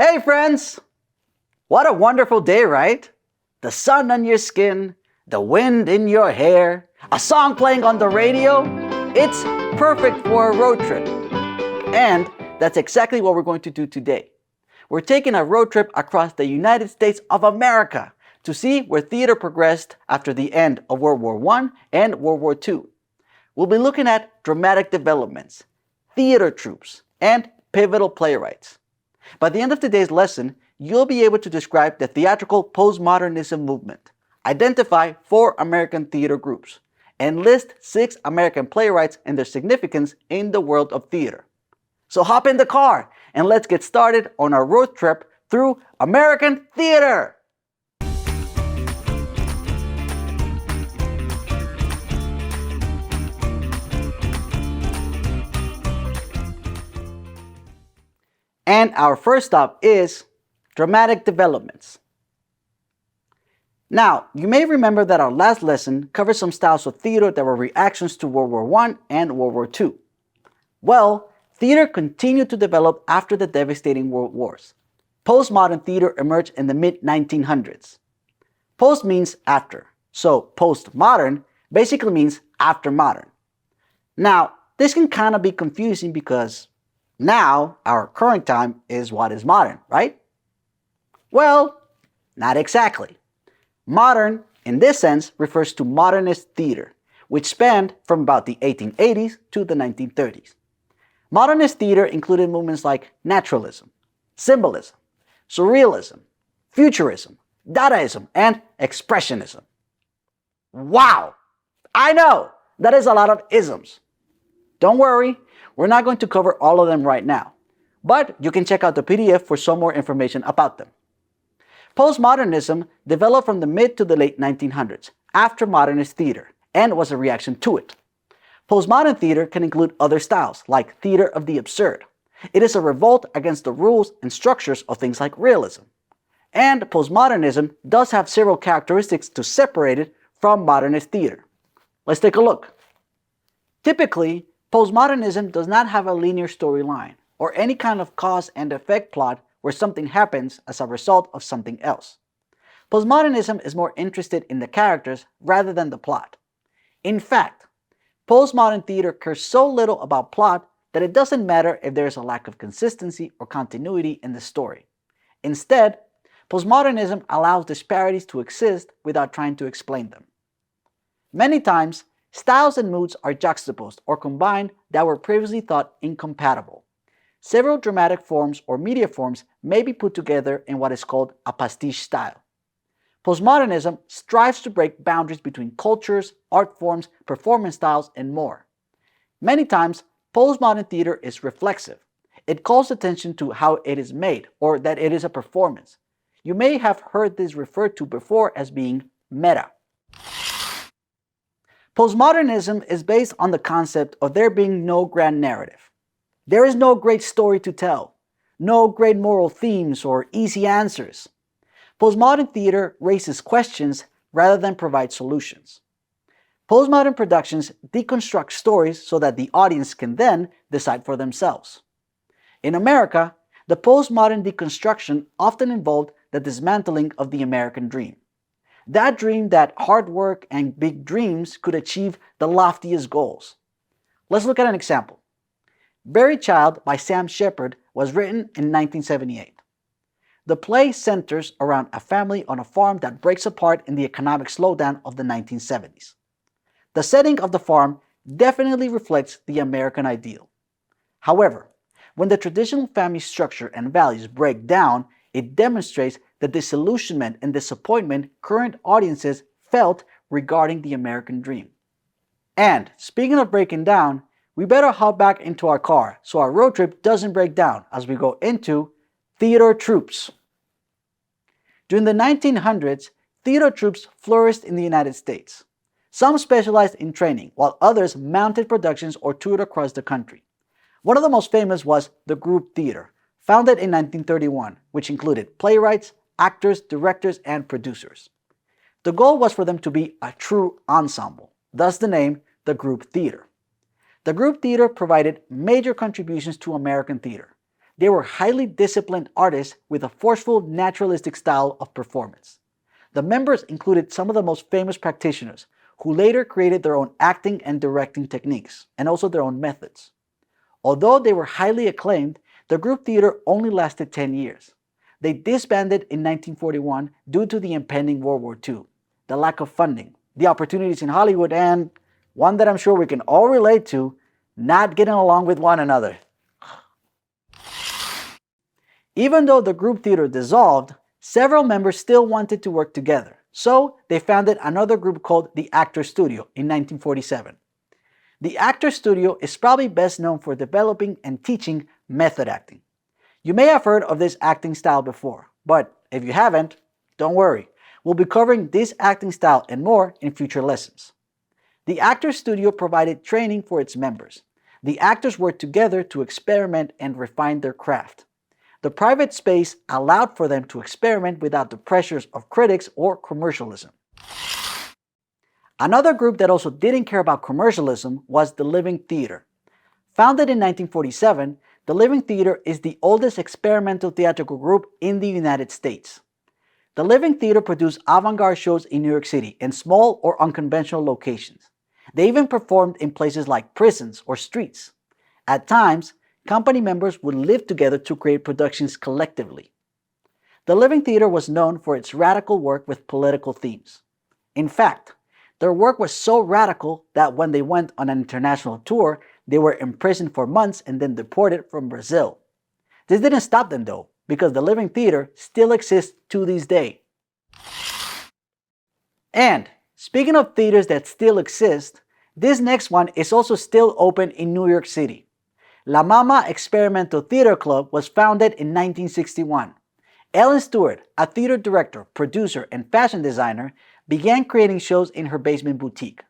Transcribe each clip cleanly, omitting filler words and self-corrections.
Hey friends! What a wonderful day, right? The sun on your skin, the wind in your hair, a song playing on the radio. It's perfect for a road trip. And that's exactly what we're going to do today. We're taking a road trip across the United States of America to see where theater progressed after the end of World War I and World War II. We'll be looking at dramatic developments, theater troupes, and pivotal playwrights. By the end of today's lesson, you'll be able to describe the theatrical postmodernism movement, identify 4 American theater groups, and list 6 American playwrights and their significance in the world of theater. So hop in the car and let's get started on our road trip through American theater! And our first stop is dramatic developments. Now, you may remember that our last lesson covered some styles of theater that were reactions to World War I and World War II. Well, theater continued to develop after the devastating world wars. Postmodern theater emerged in the mid-1900s. Post means after, so postmodern basically means after modern. Now, this can kind of be confusing because now, our current time is what is modern, right? Well, not exactly. Modern, in this sense, refers to modernist theater, which spanned from about the 1880s to the 1930s. Modernist theater included movements like naturalism, symbolism, surrealism, futurism, Dadaism, and expressionism. Wow! I know! That is a lot of isms. Don't worry, we're not going to cover all of them right now, but you can check out the PDF for some more information about them. Postmodernism developed from the mid to the late 1900s, after modernist theater, and was a reaction to it. Postmodern theater can include other styles, like theater of the absurd. It is a revolt against the rules and structures of things like realism. And postmodernism does have several characteristics to separate it from modernist theater. Let's take a look. Typically, postmodernism does not have a linear storyline or any kind of cause and effect plot where something happens as a result of something else. Postmodernism is more interested in the characters rather than the plot. In fact, postmodern theater cares so little about plot that it doesn't matter if there is a lack of consistency or continuity in the story. Instead, postmodernism allows disparities to exist without trying to explain them. Many times, styles and moods are juxtaposed or combined that were previously thought incompatible. Several dramatic forms or media forms may be put together in what is called a pastiche style. Postmodernism strives to break boundaries between cultures, art forms, performance styles, and more. Many times, postmodern theater is reflexive. It calls attention to how it is made or that it is a performance. You may have heard this referred to before as being meta. Postmodernism is based on the concept of there being no grand narrative. There is no great story to tell, no great moral themes or easy answers. Postmodern theater raises questions rather than provide solutions. Postmodern productions deconstruct stories so that the audience can then decide for themselves. In America, the postmodern deconstruction often involved the dismantling of the American dream. That dream that hard work and big dreams could achieve the loftiest goals. Let's look at an example. Buried Child by Sam Shepard was written in 1978. The play centers around a family on a farm that breaks apart in the economic slowdown of the 1970s. The setting of the farm definitely reflects the American ideal. However, when the traditional family structure and values break down, it demonstrates the disillusionment and disappointment current audiences felt regarding the American dream. And speaking of breaking down, we better hop back into our car so our road trip doesn't break down as we go into theater troupes. During the 1900s, theater troupes flourished in the United States. Some specialized in training, while others mounted productions or toured across the country. One of the most famous was the group theater, founded in 1931, which included playwrights, actors, directors, and producers. The goal was for them to be a true ensemble, thus the name the group theater. The group theater provided major contributions to American theater. They were highly disciplined artists with a forceful, naturalistic style of performance. The members included some of the most famous practitioners, who later created their own acting and directing techniques, and also their own methods. Although they were highly acclaimed, the group theater only lasted 10 years. They disbanded in 1941 due to the impending World War II, the lack of funding, the opportunities in Hollywood, and one that I'm sure we can all relate to, not getting along with one another. Even though the group theater dissolved, several members still wanted to work together, so they founded another group called the Actors Studio in 1947. The Actors Studio is probably best known for developing and teaching method acting. You may have heard of this acting style before, but if you haven't, don't worry. We'll be covering this acting style and more in future lessons. The Actors Studio provided training for its members. The actors worked together to experiment and refine their craft. The private space allowed for them to experiment without the pressures of critics or commercialism. Another group that also didn't care about commercialism was the Living Theater. Founded in 1947, the Living Theater is the oldest experimental theatrical group in the United States. The Living Theater produced avant-garde shows in New York City in small or unconventional locations. They even performed in places like prisons or streets. At times, company members would live together to create productions collectively. The Living Theater was known for its radical work with political themes. In fact, their work was so radical that when they went on an international tour, they were imprisoned for months and then deported from Brazil. This didn't stop them though, because the Living Theater still exists to this day. And speaking of theaters that still exist, this next one is also still open in New York City. La Mama Experimental Theater Club was founded in 1961. Ellen Stewart, a theater director, producer, and fashion designer, began creating shows in her basement boutique.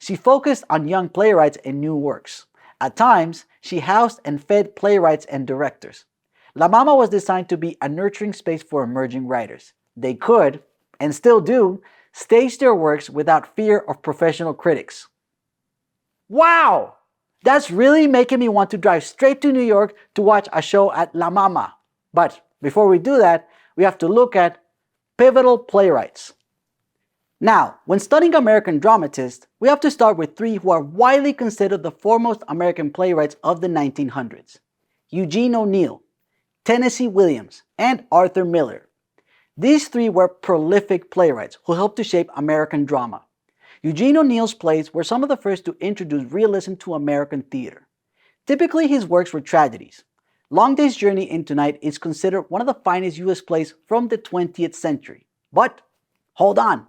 She focused on young playwrights and new works. At times, she housed and fed playwrights and directors. La Mama was designed to be a nurturing space for emerging writers. They could, and still do, stage their works without fear of professional critics. Wow! That's really making me want to drive straight to New York to watch a show at La Mama. But before we do that, we have to look at pivotal playwrights. Now, when studying American dramatists, we have to start with three who are widely considered the foremost American playwrights of the 1900s: Eugene O'Neill, Tennessee Williams, and Arthur Miller. These three were prolific playwrights who helped to shape American drama. Eugene O'Neill's plays were some of the first to introduce realism to American theater. Typically, his works were tragedies. Long Day's Journey into Night is considered one of the finest U.S. plays from the 20th century. But hold on,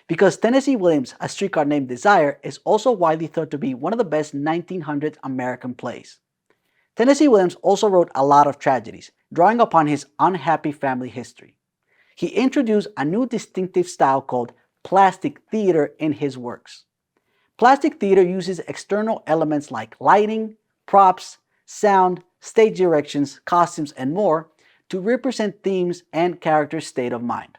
because Tennessee Williams' A Streetcar Named Desire is also widely thought to be one of the best 1900s American plays. Tennessee Williams also wrote a lot of tragedies, drawing upon his unhappy family history. He introduced a new distinctive style called plastic theater in his works. Plastic theater uses external elements like lighting, props, sound, stage directions, costumes, and more to represent themes and characters' state of mind.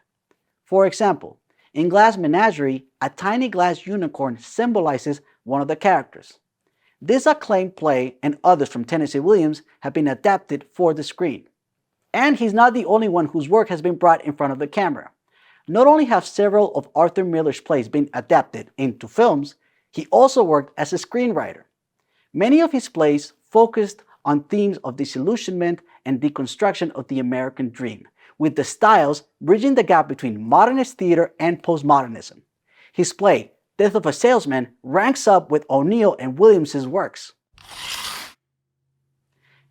For example, in Glass Menagerie, a tiny glass unicorn symbolizes one of the characters. This acclaimed play and others from Tennessee Williams have been adapted for the screen. And he's not the only one whose work has been brought in front of the camera. Not only have several of Arthur Miller's plays been adapted into films, he also worked as a screenwriter. Many of his plays focused on themes of disillusionment and deconstruction of the American dream, with the styles bridging the gap between modernist theater and postmodernism. His play, Death of a Salesman, ranks up with O'Neill and Williams' works.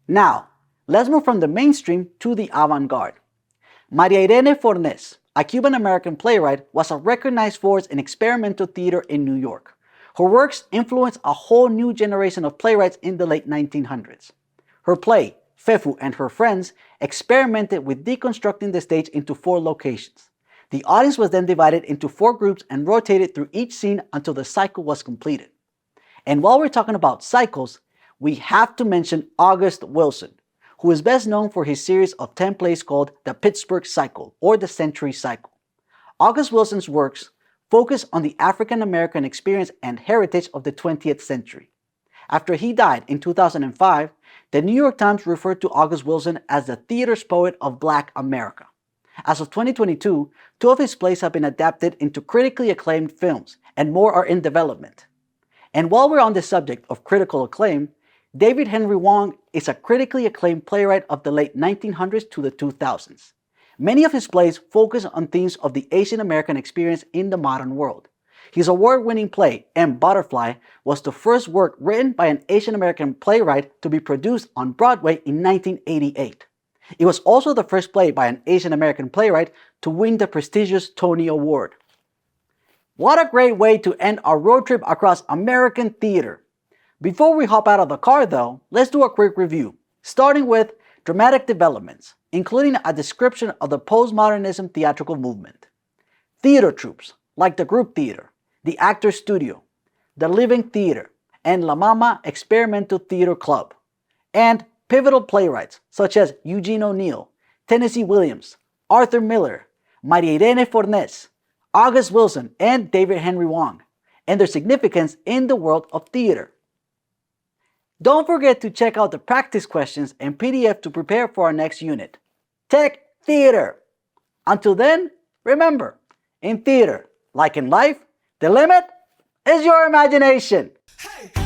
Now, let's move from the mainstream to the avant-garde. Maria Irene Fornés, a Cuban-American playwright, was a recognized force in experimental theater in New York. Her works influenced a whole new generation of playwrights in the late 1900s. Her play, Fefu and Her Friends, experimented with deconstructing the stage into 4 locations. The audience was then divided into 4 groups and rotated through each scene until the cycle was completed. And while we're talking about cycles, we have to mention August Wilson, who is best known for his series of 10 plays called The Pittsburgh Cycle or The Century Cycle. August Wilson's works focus on the African American experience and heritage of the 20th century. After he died in 2005, the New York Times referred to August Wilson as the theater's poet of Black America. As of 2022, 2 of his plays have been adapted into critically acclaimed films, and more are in development. And while we're on the subject of critical acclaim, David Henry Hwang is a critically acclaimed playwright of the late 1900s to the 2000s. Many of his plays focus on themes of the Asian American experience in the modern world. His award-winning play, M. Butterfly, was the first work written by an Asian American playwright to be produced on Broadway in 1988. It was also the first play by an Asian American playwright to win the prestigious Tony Award. What a great way to end our road trip across American theater! Before we hop out of the car though, let's do a quick review, starting with dramatic developments, including a description of the postmodernism theatrical movement. Theater troupes, like the Group Theater, the Actors Studio, the Living Theater, and La Mama Experimental Theater Club, and pivotal playwrights such as Eugene O'Neill, Tennessee Williams, Arthur Miller, Maria Irene Fornes, August Wilson, and David Henry Hwang, and their significance in the world of theater. Don't forget to check out the practice questions and PDF to prepare for our next unit. Tech Theater! Until then, remember, in theater, like in life, the limit is your imagination. Hey.